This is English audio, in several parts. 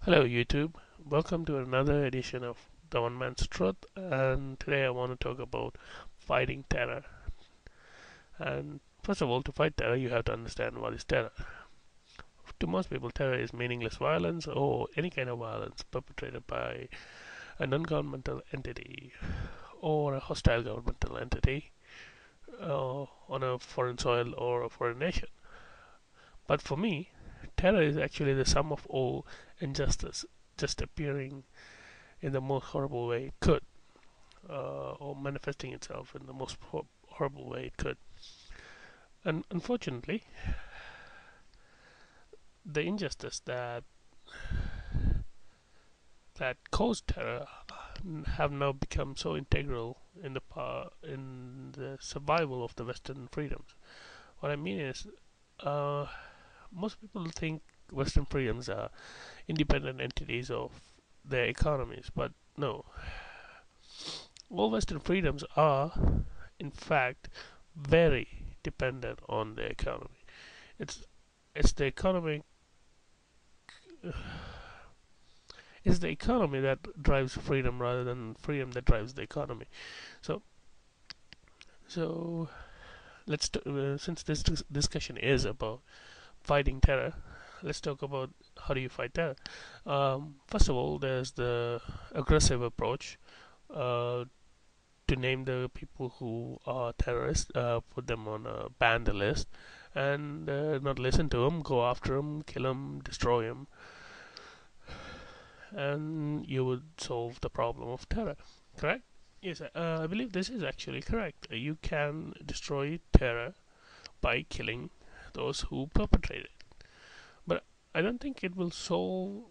Hello YouTube, welcome to another edition of The One Man's Truth, and today I want to talk about fighting terror. And first of all, to fight terror you have to understand what is terror. To most people, terror is meaningless violence or any kind of violence perpetrated by a non-governmental entity or a hostile governmental entity on a foreign soil or a foreign nation. But for me, terror is actually the sum of all injustice just appearing in the most horrible way it could, or manifesting itself in the most horrible way it could. And unfortunately, the injustice that caused terror have now become so integral in the survival of the Western freedoms. What I mean is, uh, most people think Western freedoms are independent entities of their economies, but no. All Western freedoms are, in fact, very dependent on the economy. It's it's the economic it's the economy that drives freedom rather than freedom that drives the economy. So so since this discussion is about fighting terror, let's talk about how do you fight terror. First of all, there's the aggressive approach. Uh, to name the people who are terrorists, put them on a banned list, and not listen to them, go after them, kill them, destroy them, and you would solve the problem of terror. Correct? Yes, I believe this is actually correct. You can destroy terror by killing those who perpetrate it. But I don't think it will solve,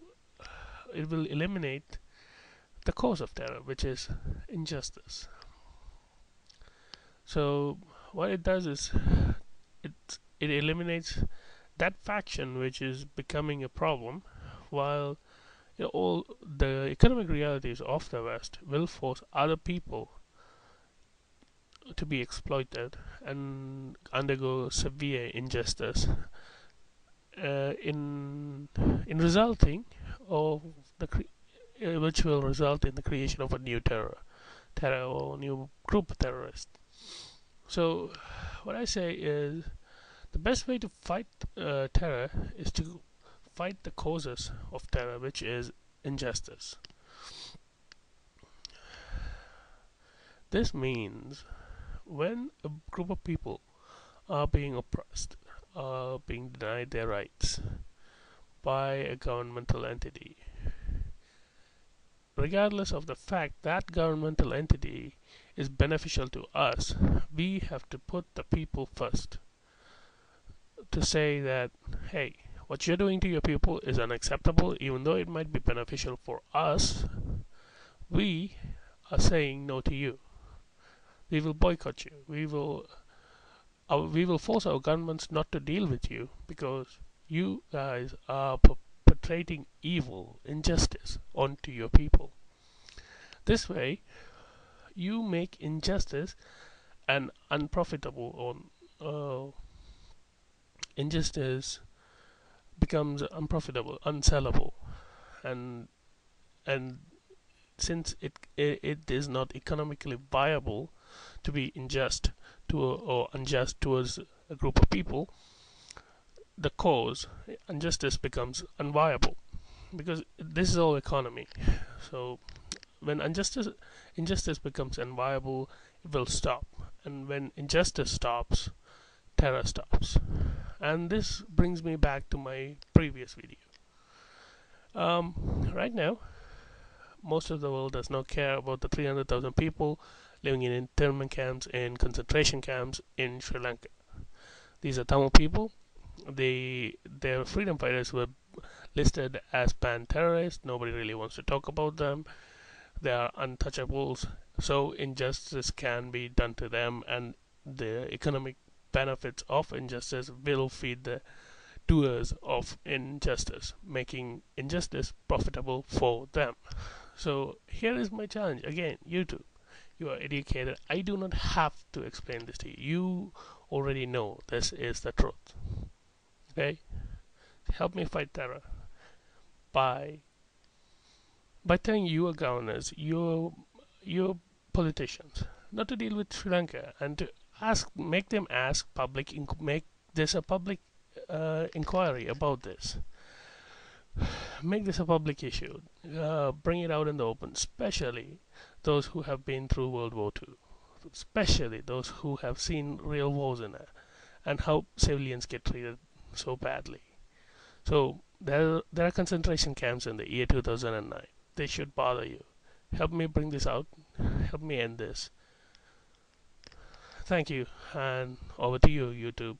it will eliminate the cause of terror, which is injustice. So, what it does is it eliminates that faction which is becoming a problem, while all the economic realities of the West will force other people to be exploited and undergo severe injustice, in resulting of which will result in the creation of a new terror or new group of terrorists. So, what I say is the best way to fight terror is to fight the causes of terror, which is injustice. This means when a group of people are being oppressed, are being denied their rights by a governmental entity, regardless of the fact that governmental entity is beneficial to us, we have to put the people first. To say that, hey, what you're doing to your people is unacceptable, even though it might be beneficial for us, we are saying no to you. We will boycott you. We will force our governments not to deal with you because you guys are perpetrating evil, injustice onto your people. This way, you make injustice an unprofitable or injustice becomes unprofitable, unsellable, and and since it is not economically viable to be unjust or unjust towards a group of people, the cause injustice becomes unviable because this is all economy. So when injustice becomes unviable, it will stop, and when injustice stops, terror stops. And this brings me back to my previous video. Right now, most of the world does not care about the 300,000 people living in internment camps and concentration camps in Sri Lanka. These are Tamil people. Their freedom fighters were listed as banned terrorists. Nobody really wants to talk about them. They are untouchables. So injustice can be done to them, and the economic benefits of injustice will feed the doers of injustice, making injustice profitable for them. So here is my challenge again, YouTube. You are educated. I do not have to explain this to you. You already know this is the truth. Okay? Help me fight terror by by telling your governors, your politicians, not to deal with Sri Lanka and to make them ask make this a public inquiry about this. Make this a public issue. Bring it out in the open, especially those who have been through World War II, especially those who have seen real wars in it and how civilians get treated so badly. So there are concentration camps in the year 2009. They should bother you. Help me bring this out. Help me end this. Thank you, and over to you, YouTube.